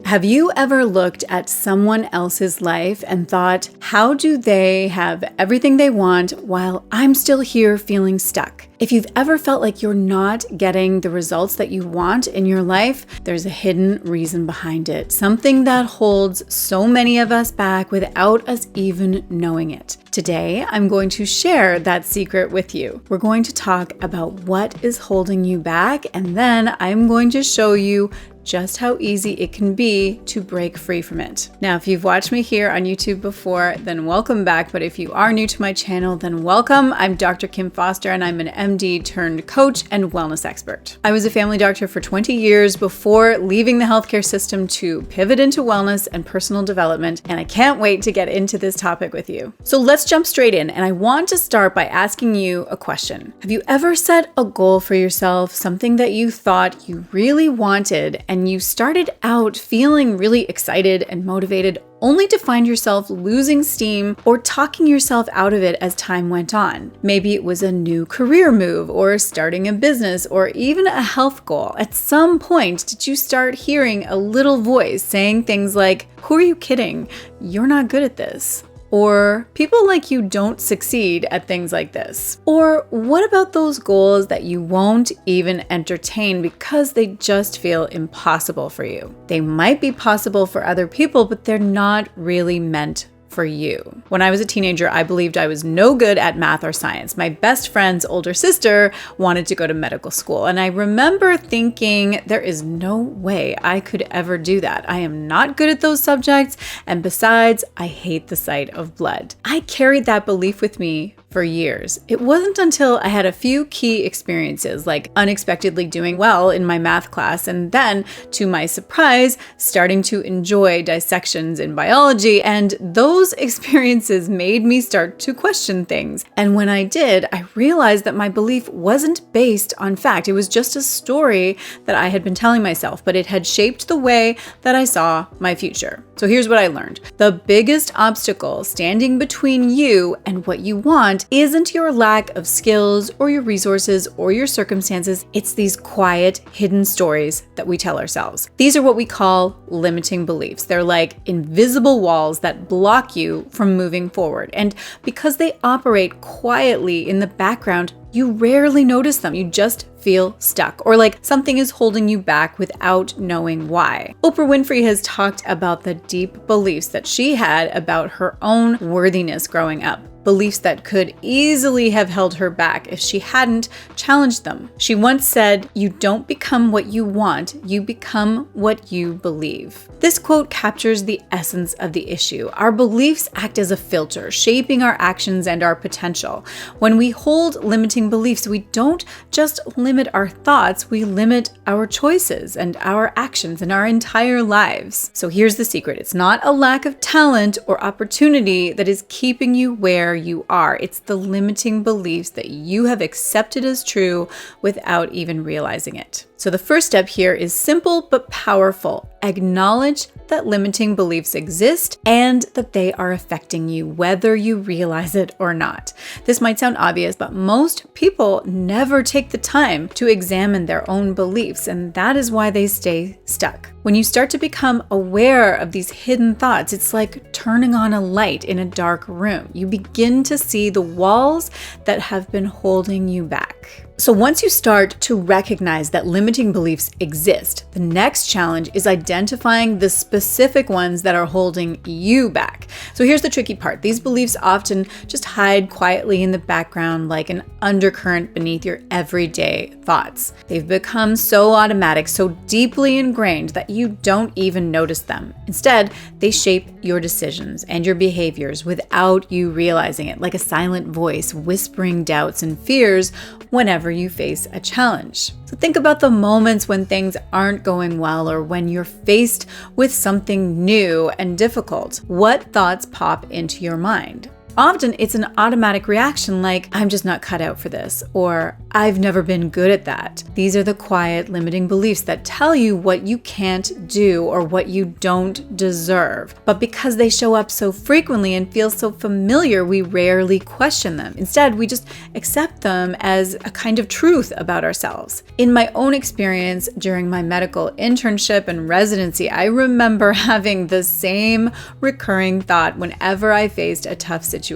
Have you ever looked at someone else's life and thought, how do they have everything they want while I'm still here feeling stuck? If you've ever felt like you're not getting the results that you want in your life, there's a hidden reason behind it. Something that holds so many of us back without us even knowing it. Today, I'm going to share that secret with you. We're going to talk about what is holding you back, and then I'm going to show you just how easy it can be to break free from it. Now, if you've watched me here on YouTube before, then welcome back. But if you are new to my channel, then welcome. I'm Dr. Kim Foster, and I'm an MD turned coach and wellness expert. I was a family doctor for 20 years before leaving the healthcare system to pivot into wellness and personal development, and I can't wait to get into this topic with you. So let's jump straight in, and I want to start by asking you a question. Have you ever set a goal for yourself, something that you thought you really wanted, and you started out feeling really excited and motivated, only to find yourself losing steam or talking yourself out of it as time went on? Maybe it was a new career move or starting a business or even a health goal. At some point, did you start hearing a little voice saying things like, "Who are you kidding? You're not good at this." Or people like you don't succeed at things like this. Or what about those goals that you won't even entertain because they just feel impossible for you? They might be possible for other people, but they're not really meant for you. When I was a teenager, I believed I was no good at math or science. My best friend's older sister wanted to go to medical school, and I remember thinking, there is no way I could ever do that. I am not good at those subjects, and besides, I hate the sight of blood. I carried that belief with me for years. It wasn't until I had a few key experiences, like unexpectedly doing well in my math class, and then, to my surprise, starting to enjoy dissections in biology, and those experiences made me start to question things. And when I did, I realized that my belief wasn't based on fact. It was just a story that I had been telling myself, but it had shaped the way that I saw my future. So here's what I learned. The biggest obstacle standing between you and what you want isn't your lack of skills or your resources or your circumstances. It's these quiet, hidden stories that we tell ourselves. These are what we call limiting beliefs. They're like invisible walls that block you from moving forward. And because they operate quietly in the background, you rarely notice them. You just feel stuck, or like something is holding you back without knowing why. Oprah Winfrey has talked about the deep beliefs that she had about her own worthiness growing up. Beliefs that could easily have held her back if she hadn't challenged them. She once said, "You don't become what you want, you become what you believe." This quote captures the essence of the issue. Our beliefs act as a filter, shaping our actions and our potential. When we hold limiting beliefs, we don't just limit our thoughts, we limit our choices and our actions and our entire lives. So here's the secret. It's not a lack of talent or opportunity that is keeping you where you are. It's the limiting beliefs that you have accepted as true without even realizing it. So the first step here is simple but powerful. Acknowledge that limiting beliefs exist and that they are affecting you, whether you realize it or not. This might sound obvious, but most people never take the time to examine their own beliefs, and that is why they stay stuck. When you start to become aware of these hidden thoughts, it's like turning on a light in a dark room. You begin to see the walls that have been holding you back. So once you start to recognize that limiting beliefs exist, the next challenge is identifying the specific ones that are holding you back. So here's the tricky part. These beliefs often just hide quietly in the background like an undercurrent beneath your everyday thoughts. They've become so automatic, so deeply ingrained that you don't even notice them. Instead, they shape your decisions and your behaviors without you realizing it, like a silent voice whispering doubts and fears whenever you face a challenge. So think about the moments when things aren't going well or when you're faced with something new and difficult. What thoughts pop into your mind? often it's an automatic reaction like, I'm just not cut out for this, or I've never been good at that. These are the quiet, limiting beliefs that tell you what you can't do or what you don't deserve. But because they show up so frequently and feel so familiar, we rarely question them. Instead, we just accept them as a kind of truth about ourselves. In my own experience during my medical internship and residency, I remember having the same recurring thought whenever I faced a tough situation.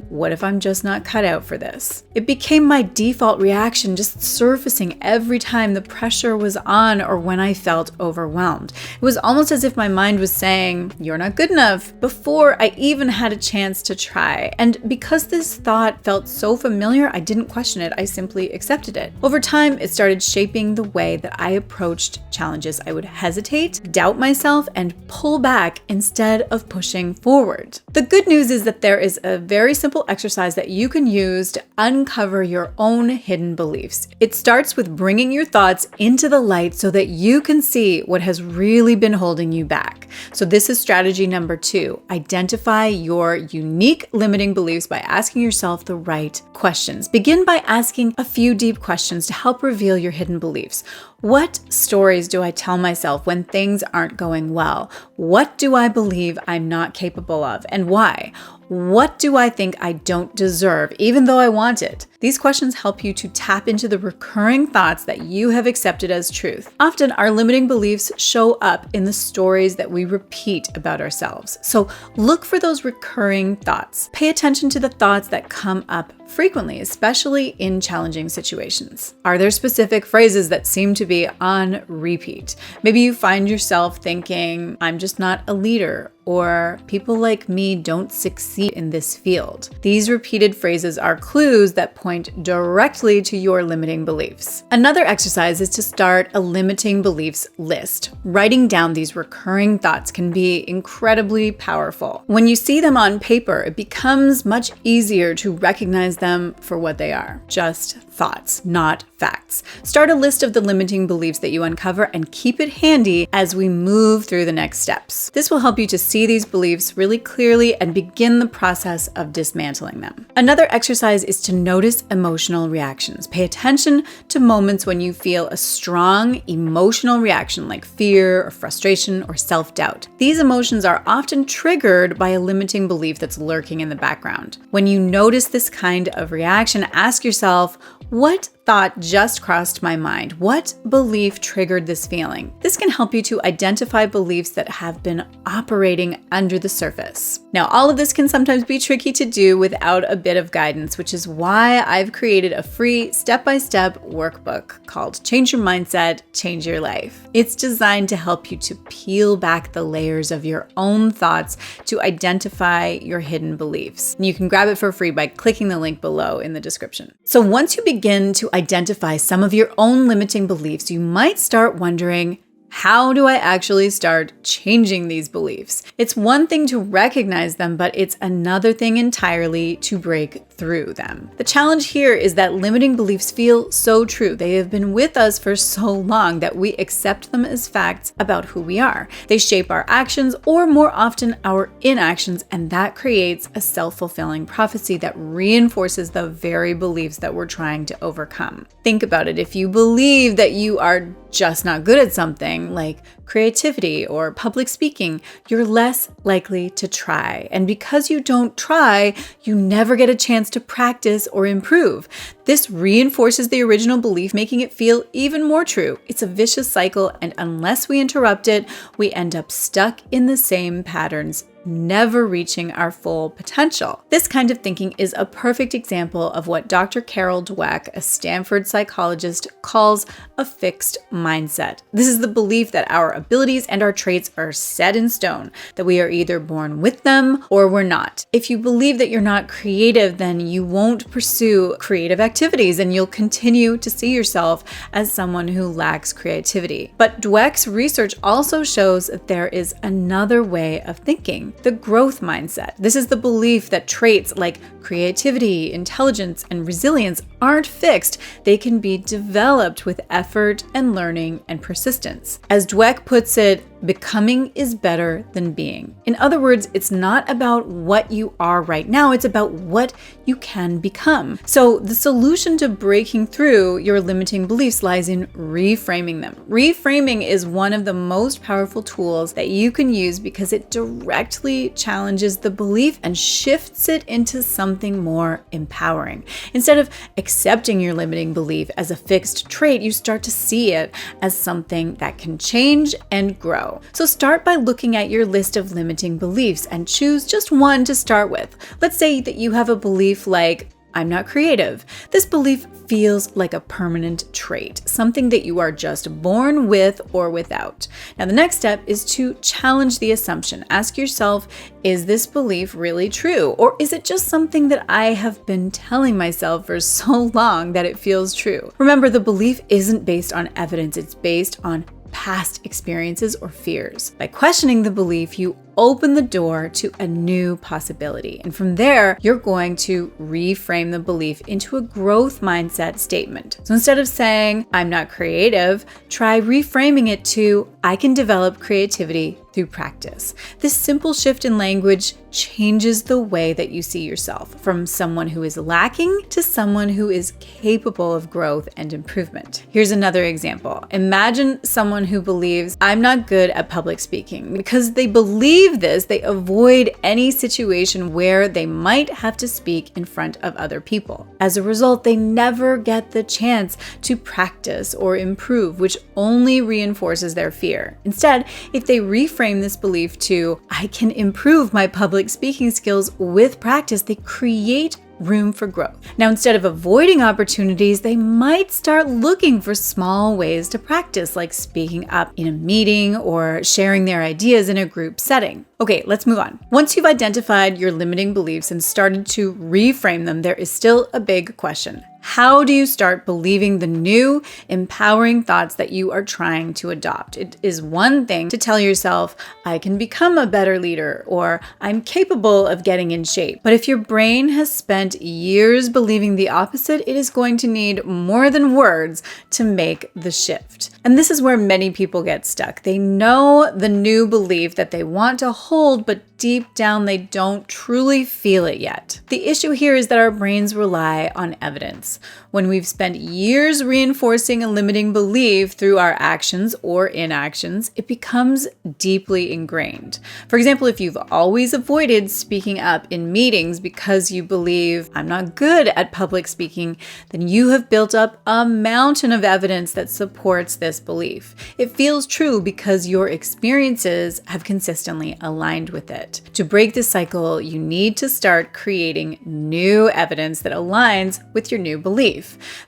What if I'm just not cut out for this? It became my default reaction, just surfacing every time the pressure was on or when I felt overwhelmed. It was almost as if my mind was saying, "You're not good enough," before I even had a chance to try. And because this thought felt so familiar, I didn't question it. I simply accepted it. Over time, it started shaping the way that I approached challenges. I would hesitate, doubt myself, and pull back instead of pushing forward. The good news is that there is a very simple exercise that you can use to uncover your own hidden beliefs. It starts with bringing your thoughts into the light so that you can see what has really been holding you back. So this is strategy number 2. Identify your unique limiting beliefs by asking yourself the right questions. Begin by asking a few deep questions to help reveal your hidden beliefs. What stories do I tell myself when things aren't going well? What do I believe I'm not capable of, and why? What do I think I don't deserve, even though I want it? These questions help you to tap into the recurring thoughts that you have accepted as truth. Often, our limiting beliefs show up in the stories that we repeat about ourselves. So look for those recurring thoughts. Pay attention to the thoughts that come up frequently, especially in challenging situations. Are there specific phrases that seem to be on repeat? Maybe you find yourself thinking, "I'm just not a leader," or "people like me don't succeed in this field." These repeated phrases are clues that point directly to your limiting beliefs. Another exercise is to start a limiting beliefs list. Writing down these recurring thoughts can be incredibly powerful. When you see them on paper, it becomes much easier to recognize them for what they are, just thoughts, not facts. Start a list of the limiting beliefs that you uncover and keep it handy as we move through the next steps. This will help you to see these beliefs really clearly and begin the process of dismantling them. Another exercise is to notice emotional reactions. Pay attention to moments when you feel a strong emotional reaction like fear or frustration or self-doubt. These emotions are often triggered by a limiting belief that's lurking in the background. When you notice this kind of reaction, ask yourself, what thought just crossed my mind? What belief triggered this feeling? This can help you to identify beliefs that have been operating under the surface. Now, all of this can sometimes be tricky to do without a bit of guidance, which is why I've created a free step-by-step workbook called Change Your Mindset, Change Your Life. It's designed to help you to peel back the layers of your own thoughts to identify your hidden beliefs. And you can grab it for free by clicking the link below in the description. So once you begin to identify some of your own limiting beliefs, you might start wondering, how do I actually start changing these beliefs? It's one thing to recognize them, but it's another thing entirely to break through them. The challenge here is that limiting beliefs feel so true. They have been with us for so long that we accept them as facts about who we are. They shape our actions, or more often our inactions, and that creates a self-fulfilling prophecy that reinforces the very beliefs that we're trying to overcome. Think about it. If you believe that you are just not good at something like creativity or public speaking, you're less likely to try. And because you don't try, you never get a chance to practice or improve. This reinforces the original belief, making it feel even more true. It's a vicious cycle, and unless we interrupt it, we end up stuck in the same patterns, never reaching our full potential. This kind of thinking is a perfect example of what Dr. Carol Dweck, a Stanford psychologist, calls a fixed mindset. This is the belief that our abilities and our traits are set in stone, that we are either born with them or we're not. If you believe that you're not creative, then you won't pursue creative activities and you'll continue to see yourself as someone who lacks creativity. But Dweck's research also shows that there is another way of thinking. The growth mindset. This is the belief that traits like creativity, intelligence, and resilience aren't fixed. They can be developed with effort and learning and persistence. As Dweck puts it, becoming is better than being. In other words, it's not about what you are right now, it's about what you can become. So the solution to breaking through your limiting beliefs lies in reframing them. Reframing is one of the most powerful tools that you can use because it directly challenges the belief and shifts it into something more empowering. Instead of accepting your limiting belief as a fixed trait, you start to see it as something that can change and grow. So start by looking at your list of limiting beliefs and choose just one to start with. Let's say that you have a belief like, I'm not creative. This belief feels like a permanent trait, something that you are just born with or without. Now, the next step is to challenge the assumption. Ask yourself, is this belief really true? Or is it just something that I have been telling myself for so long that it feels true? Remember, the belief isn't based on evidence, it's based on past experiences or fears. By questioning the belief, you open the door to a new possibility. And from there, you're going to reframe the belief into a growth mindset statement. So instead of saying, I'm not creative, try reframing it to, I can develop creativity through practice. This simple shift in language changes the way that you see yourself, from someone who is lacking to someone who is capable of growth and improvement. Here's another example. Imagine someone who believes, I'm not good at public speaking. Because they believe this, they avoid any situation where they might have to speak in front of other people. As a result, they never get the chance to practice or improve, which only reinforces their fear. Instead, if they reframe this belief to, I can improve my public speaking skills with practice, they create room for growth. Now, instead of avoiding opportunities, they might start looking for small ways to practice, like speaking up in a meeting or sharing their ideas in a group setting. Okay, let's move on. Once you've identified your limiting beliefs and started to reframe them, there is still a big question. How do you start believing the new, empowering thoughts that you are trying to adopt? It is one thing to tell yourself, I can become a better leader, or I'm capable of getting in shape. But if your brain has spent years believing the opposite, it is going to need more than words to make the shift. And this is where many people get stuck. They know the new belief that they want to hold, but deep down they don't truly feel it yet. The issue here is that our brains rely on evidence. When we've spent years reinforcing a limiting belief through our actions or inactions, it becomes deeply ingrained. For example, if you've always avoided speaking up in meetings because you believe, I'm not good at public speaking, then you have built up a mountain of evidence that supports this belief. It feels true because your experiences have consistently aligned with it. To break this cycle, you need to start creating new evidence that aligns with your new belief.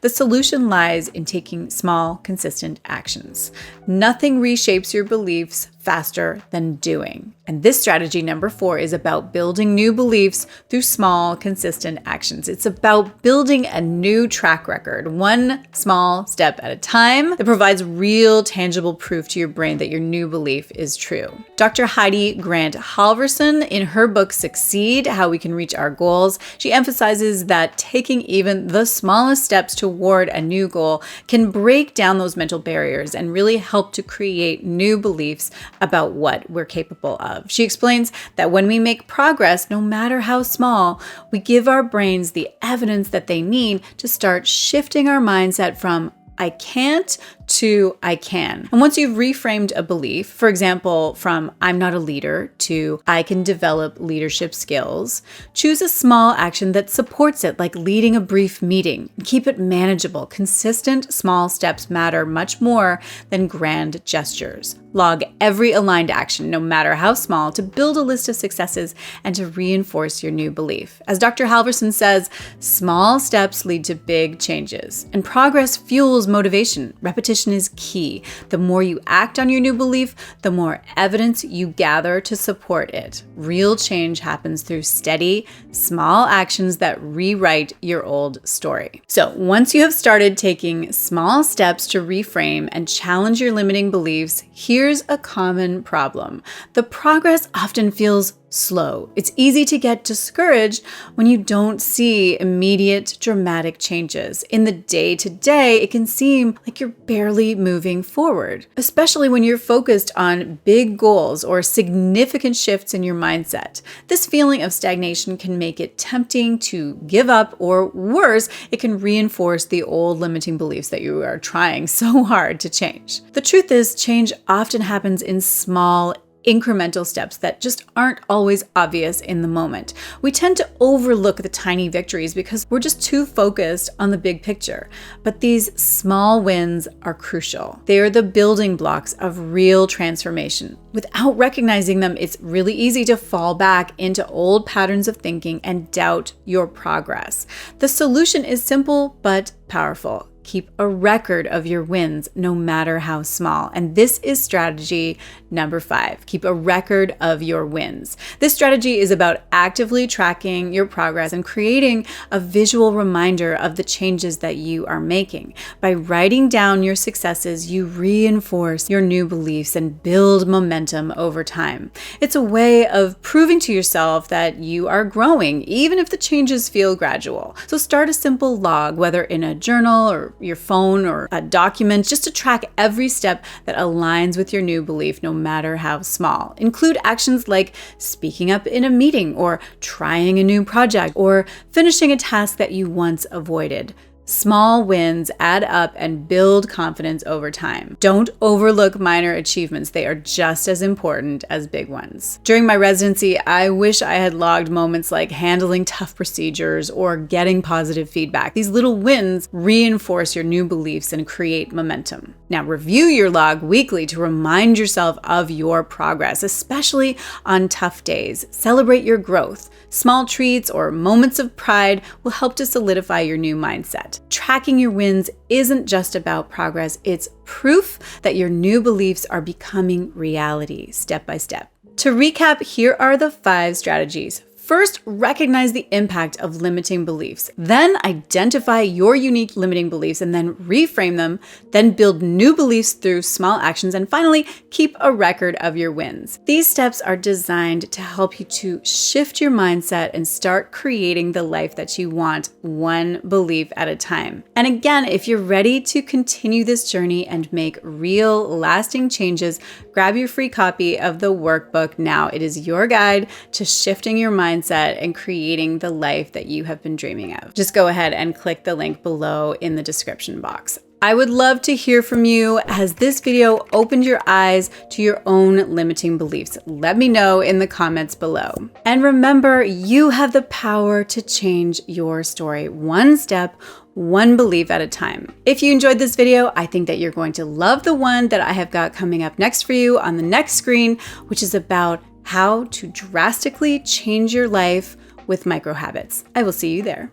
The solution lies in taking small, consistent actions. Nothing reshapes your beliefs faster than doing. And this strategy, number 4, is about building new beliefs through small, consistent actions. It's about building a new track record, one small step at a time, that provides real, tangible proof to your brain that your new belief is true. Dr. Heidi Grant Halverson, in her book, Succeed: How We Can Reach Our Goals, she emphasizes that taking even the smallest steps toward a new goal can break down those mental barriers and really help to create new beliefs about what we're capable of. She explains that when we make progress, no matter how small, we give our brains the evidence that they need to start shifting our mindset from I can't to I can. And once you've reframed a belief, for example, from I'm not a leader to I can develop leadership skills, choose a small action that supports it, like leading a brief meeting. Keep it manageable. Consistent small steps matter much more than grand gestures. Log every aligned action, no matter how small, to build a list of successes and to reinforce your new belief. As Dr. Halverson says, small steps lead to big changes, and progress fuels motivation. Repetition is key. The more you act on your new belief, the more evidence you gather to support it. Real change happens through steady, small actions that rewrite your old story. So once you have started taking small steps to reframe and challenge your limiting beliefs, here's a common problem. The progress often feels slow. It's easy to get discouraged when you don't see immediate dramatic changes. In the day-to-day, it can seem like you're barely moving forward, especially when you're focused on big goals or significant shifts in your mindset. This feeling of stagnation can make it tempting to give up, or worse, it can reinforce the old limiting beliefs that you are trying so hard to change. The truth is, change often happens in small, incremental steps that just aren't always obvious in the moment. We tend to overlook the tiny victories because we're just too focused on the big picture. But these small wins are crucial. They are the building blocks of real transformation. Without recognizing them, it's really easy to fall back into old patterns of thinking and doubt your progress. The solution is simple but powerful. Keep a record of your wins, no matter how small. And this is strategy number 5. Keep a record of your wins. This strategy is about actively tracking your progress and creating a visual reminder of the changes that you are making. By writing down your successes, you reinforce your new beliefs and build momentum over time. It's a way of proving to yourself that you are growing, even if the changes feel gradual. So start a simple log, whether in a journal or your phone or a document, just to track every step that aligns with your new belief, no matter how small. Include actions like speaking up in a meeting, or trying a new project, or finishing a task that you once avoided. Small wins add up and build confidence over time. Don't overlook minor achievements. They are just as important as big ones. During my residency, I wish I had logged moments like handling tough procedures or getting positive feedback. These little wins reinforce your new beliefs and create momentum. Now, review your log weekly to remind yourself of your progress, especially on tough days. Celebrate your growth. Small treats or moments of pride will help to solidify your new mindset. Tracking your wins isn't just about progress, it's proof that your new beliefs are becoming reality step by step. To recap, here are the 5 strategies. First, recognize the impact of limiting beliefs. Then identify your unique limiting beliefs and then reframe them. Then build new beliefs through small actions. And finally, keep a record of your wins. These steps are designed to help you to shift your mindset and start creating the life that you want, one belief at a time. And again, if you're ready to continue this journey and make real, lasting changes, grab your free copy of the workbook now. It is your guide to shifting your mindset and creating the life that you have been dreaming of. Just go ahead and click the link below in the description box. I would love to hear from you. Has this video opened your eyes to your own limiting beliefs? Let me know in the comments below. And remember, you have the power to change your story, one step, one belief at a time. If you enjoyed this video, I think that you're going to love the one that I have got coming up next for you on the next screen, which is about how to drastically change your life with micro habits. I will see you there.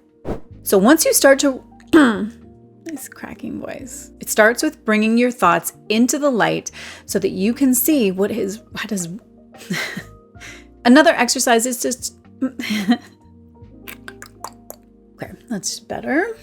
So once you start to nice cracking voice. It starts with bringing your thoughts into the light so that you can see what is another exercise is just okay, that's better.